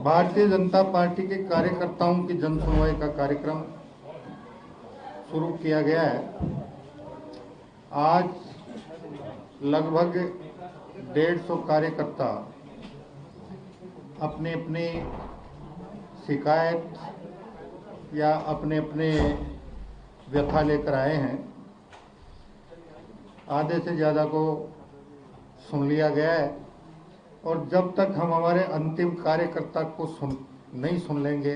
Bharatiya Janata party के कार्यकर्ताओं की जन सुनवाई का कार्यक्रम शुरू किया गया है। आज लगभग 150 कार्यकर्ता अपने अपने शिकायत या अपने अपने व्यथा लेकर आए हैं। आधे से ज़्यादा को सुन लिया गया है और जब तक हम हमारे अंतिम कार्यकर्ता को नहीं सुन लेंगे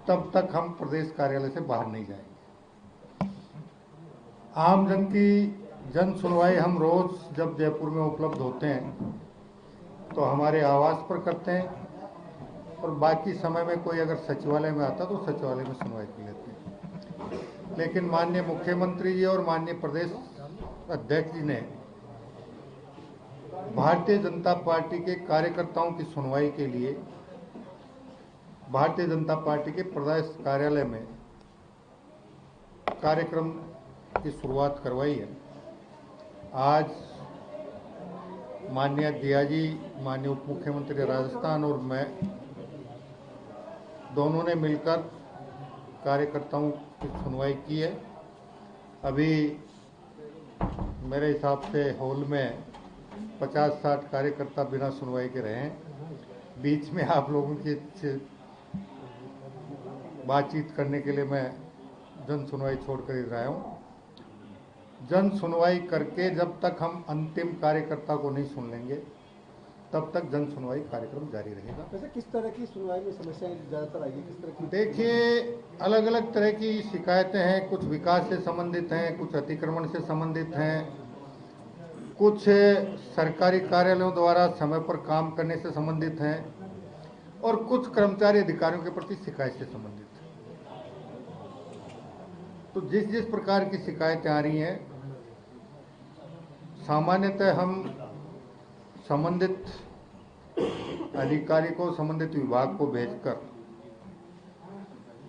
तब तक हम प्रदेश कार्यालय से बाहर नहीं जाएंगे। आम जन की जन सुनवाई हम रोज़ जब जयपुर में उपलब्ध होते हैं तो हमारे आवास पर करते हैं और बाकी समय में कोई अगर सचिवालय में आता तो सचिवालय में सुनवाई कर लेते हैं। लेकिन माननीय मुख्यमंत्री जी और माननीय प्रदेश अध्यक्ष जी ने भारतीय जनता पार्टी के कार्यकर्ताओं की सुनवाई के लिए भारतीय जनता पार्टी के प्रदेश कार्यालय में कार्यक्रम की शुरुआत करवाई है। आज माननीय दिया जी, माननीय उप मुख्यमंत्री राजस्थान और मैं दोनों ने मिलकर कार्यकर्ताओं की सुनवाई की है। अभी मेरे हिसाब से हॉल में 50-60 कार्यकर्ता बिना सुनवाई के रहे हैं। बीच में आप लोगों की बातचीत करने के लिए मैं जन सुनवाई छोड़कर इधर आया हूँ। जन सुनवाई करके जब तक हम अंतिम कार्यकर्ता को नहीं सुन लेंगे तब तक जन सुनवाई कार्यक्रम जारी रहेगा। वैसे किस तरह की सुनवाई में समस्याएं ज़्यादातर आएगी? किस तरह की? देखिए, अलग अलग तरह की शिकायतें हैं। कुछ विकास से संबंधित हैं, कुछ अतिक्रमण से संबंधित हैं, कुछ सरकारी कार्यालयों द्वारा समय पर काम करने से संबंधित हैं और कुछ कर्मचारी अधिकारियों के प्रति शिकायत से संबंधित हैं। तो जिस जिस प्रकार की शिकायतें आ रही हैं, सामान्यतः हम संबंधित अधिकारी को, संबंधित विभाग को भेजकर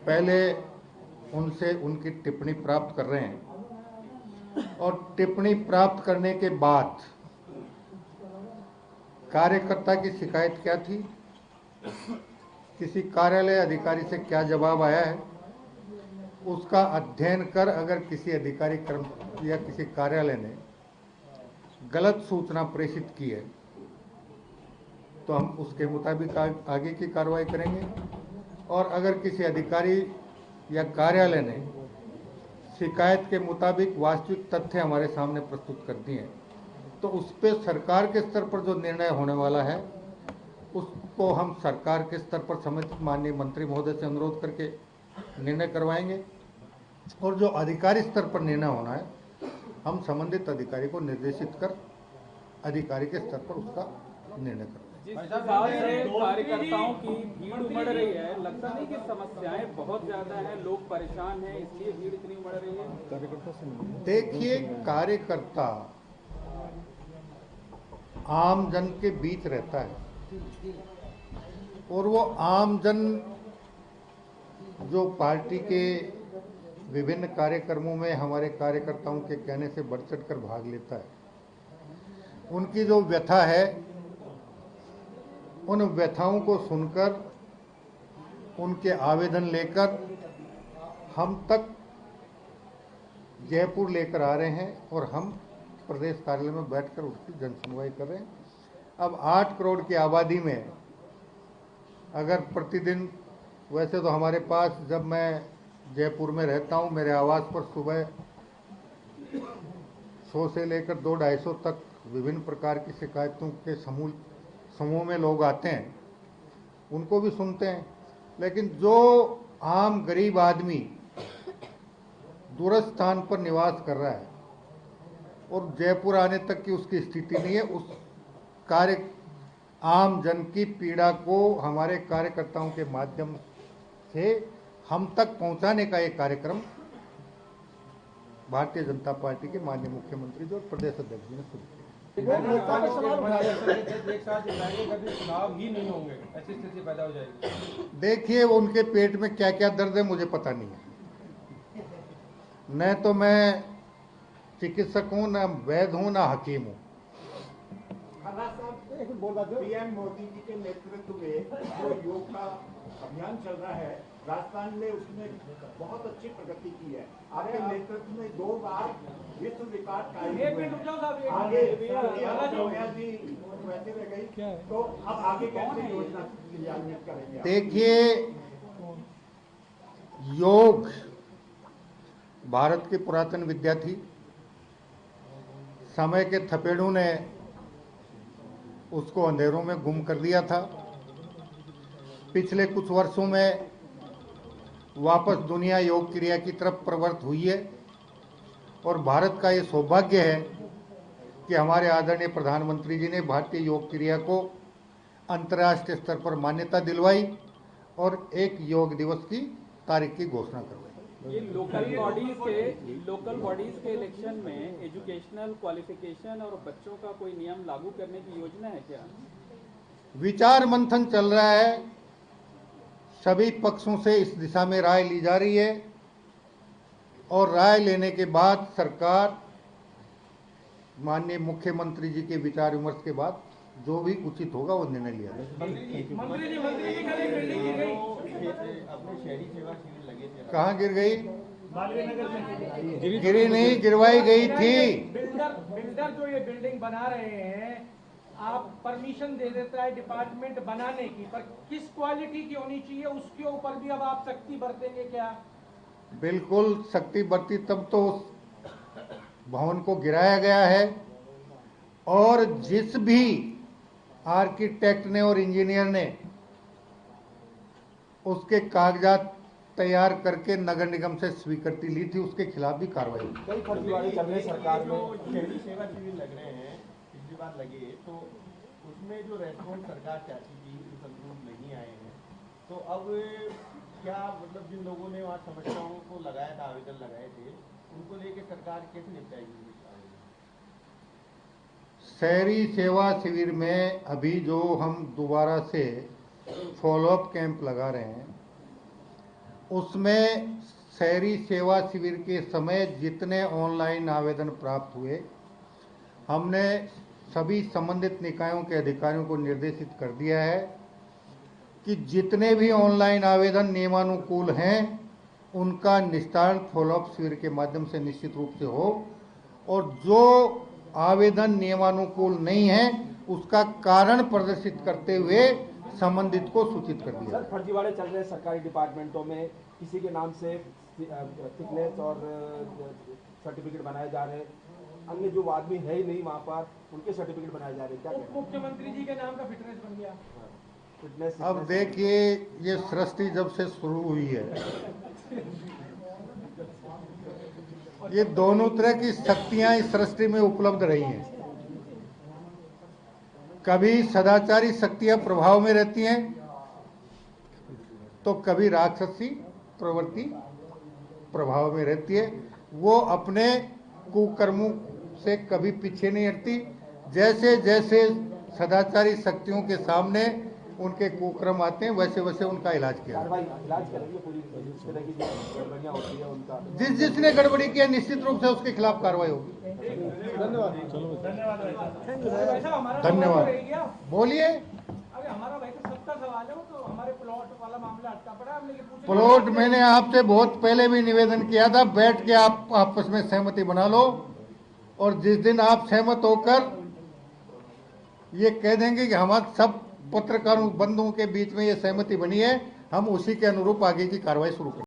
पहले उनसे उनकी टिप्पणी प्राप्त कर रहे हैं और टिप्पणी प्राप्त करने के बाद कार्यकर्ता की शिकायत क्या थी, किसी कार्यालय अधिकारी से क्या जवाब आया है, उसका अध्ययन कर अगर किसी अधिकारी कर्म या किसी कार्यालय ने गलत सूचना प्रेषित की है तो हम उसके मुताबिक आगे की कार्रवाई करेंगे। और अगर किसी अधिकारी या कार्यालय ने शिकायत के मुताबिक वास्तविक तथ्य हमारे सामने प्रस्तुत कर दिए तो उस पर सरकार के स्तर पर जो निर्णय होने वाला है उसको हम सरकार के स्तर पर संबंधित माननीय मंत्री महोदय से अनुरोध करके निर्णय करवाएंगे और जो अधिकारी स्तर पर निर्णय होना है हम संबंधित अधिकारी को निर्देशित कर अधिकारी के स्तर पर उसका निर्णय करेंगे। कार्यकर्ताओं की भीड़ उमड़ रही है, लगता नहीं कि समस्याएं बहुत ज्यादा हैं, लोग परेशान हैं, इसलिए भीड़ इतनी उमड़ रही है? कार्यकर्ता से देखिए, कार्यकर्ता आम जन के बीच रहता है और वो आम जन जो पार्टी के विभिन्न कार्यक्रमों में हमारे कार्यकर्ताओं के कहने से बढ़ चढ़ कर भाग लेता है, उनकी जो व्यथा है उन व्यथाओं को सुनकर उनके आवेदन लेकर हम तक जयपुर लेकर आ रहे हैं और हम प्रदेश कार्यालय में बैठकर उसकी जन सुनवाई कर रहे हैं। अब 8 करोड़ की आबादी में अगर प्रतिदिन, वैसे तो हमारे पास, जब मैं जयपुर में रहता हूं, मेरे आवास पर सुबह 100 से लेकर 200-250 तक विभिन्न प्रकार की शिकायतों के समूह में लोग आते हैं, उनको भी सुनते हैं। लेकिन जो आम गरीब आदमी दूरस्थ स्थान पर निवास कर रहा है और जयपुर आने तक की उसकी स्थिति नहीं है, उस आम जन की पीड़ा को हमारे कार्यकर्ताओं के माध्यम से हम तक पहुंचाने का एक कार्यक्रम भारतीय जनता पार्टी के माननीय मुख्यमंत्री जी और प्रदेश अध्यक्ष जी ने शुरू किया। चुनाव ही नहीं होंगे, ऐसी स्थिति पैदा हो जाएगी। देखिए, उनके पेट में क्या क्या दर्द है मुझे पता नहीं है। न तो मैं चिकित्सक हूँ, न वैद्य हूँ, न हकीम हूँ। बोल रहा था। पीएम मोदी जी के नेतृत्व में जो योग का अभियान चल रहा है, राजस्थान ने उसमें बहुत अच्छी प्रगति की है। आपके नेतृत्व में 2 बार विश्व रिकॉर्ड कायम हुए हैं। आगे सोनिया जी वैसे रह गई, तो अब आगे कैसे योजना क्रियान्वित करेंगे? देखिए, योग भारत की पुरातन विद्या थी। समय के थपेड़ों ने उसको अंधेरों में गुम कर दिया था। पिछले कुछ वर्षों में वापस दुनिया योग क्रिया की तरफ प्रवृत्त हुई है और भारत का ये सौभाग्य है कि हमारे आदरणीय प्रधानमंत्री जी ने भारतीय योग क्रिया को अंतर्राष्ट्रीय स्तर पर मान्यता दिलवाई और एक योग दिवस की तारीख की घोषणा करवाई। ये लोकल बॉडीज के इलेक्शन में एजुकेशनल क्वालिफिकेशन और बच्चों का कोई नियम लागू करने की योजना है क्या? विचार मंथन चल रहा है, सभी पक्षों से इस दिशा में राय ली जा रही है और राय लेने के बाद सरकार माननीय मुख्यमंत्री जी के विचार विमर्श के बाद जो भी उचित होगा वो निर्णय लिया जाएगा। मंत्री जी कल एक बिल्डिंग गिर गई, अपने शहरी सेवा शिविर लगे थे, कहाँ गिर गई? में गिरी नहीं, गिरवाई गई थी। बिल्डर जो ये बिल्डिंग बना रहे हैं, आप परमिशन दे देता है डिपार्टमेंट बनाने की, पर किस क्वालिटी की होनी चाहिए उसके ऊपर भी अब आप सख्ती बरतेंगे क्या? बिल्कुल सख्ती बरती, तब तो उस भवन को गिराया गया है और जिस भी आर्किटेक्ट ने और इंजीनियर ने उसके कागजात तैयार करके नगर निगम से स्वीकृति ली थी उसके खिलाफ भी कार्रवाई हुई। कई फर्जीवाड़े चल रहे सरकार में। शहरी सेवा शिविर लग रहे हैं, पिछली बार लगे तो उसमें जो रेस्पॉन्स सरकार चाहती थी संतुलन नहीं आए हैं, तो अब क्या मतलब जिन लोगों ने वहाँ समस्याओं को लगाया था, आवेदन लगाए थे, उनको लेके सरकार कैसे निपटाएगी? शहरी सेवा शिविर में अभी जो हम दोबारा से फॉलोअप कैंप लगा रहे हैं उसमें शहरी सेवा शिविर के समय जितने ऑनलाइन आवेदन प्राप्त हुए हमने सभी संबंधित निकायों के अधिकारियों को निर्देशित कर दिया है कि जितने भी ऑनलाइन आवेदन नियमानुकूल हैं उनका निस्तारण फॉलोअप शिविर के माध्यम से निश्चित रूप से हो और जो आवेदन नियमानुकूल नहीं है उसका कारण प्रदर्शित करते हुए संबंधित को सूचित कर दिया। सर, फर्जीवाड़े चल रहे हैं सरकारी डिपार्टमेंटों में, किसी के नाम से फिटनेस और सर्टिफिकेट बनाए जा रहे हैं, अन्य जो आदमी है ही नहीं वहाँ पर उनके सर्टिफिकेट बनाए जा रहे हैं, क्या कहते हैं? मुख्यमंत्री जी के नाम का फिटनेस बन गया। फिटनेस अब देखिए, ये सृष्टि जब से शुरू हुई है ये दोनों तरह की शक्तियां इस सृष्टि में उपलब्ध रही हैं। कभी सदाचारी शक्तियां प्रभाव में रहती हैं तो कभी राक्षसी प्रवृत्ति प्रभाव में रहती है। वो अपने कुकर्मों से कभी पीछे नहीं हटती। जैसे जैसे सदाचारी शक्तियों के सामने उनके कुकर्म आते हैं वैसे वैसे उनका इलाज किया। इलाज करेंगे पूरी इस तरह की जो गड़बड़ियां होती है उनका। जिसने गड़बड़ी किया निश्चित रूप से उसके खिलाफ कार्रवाई होगी। धन्यवाद। बोलिए। अरे हमारा भाई तो सबका सवाल है, वो तो हमारे प्लॉट वाला मामला अटका पड़ा, हमने ये पूछा। प्लॉट मैंने आपसे बहुत पहले भी निवेदन किया था, बैठ के आप आपस में सहमति बना लो और जिस दिन आप सहमत होकर ये कह देंगे कि हमारे सब पत्रकारों बंधुओं के बीच में ये सहमति बनी है, हम उसी के अनुरूप आगे की कार्रवाई शुरू करेंगे।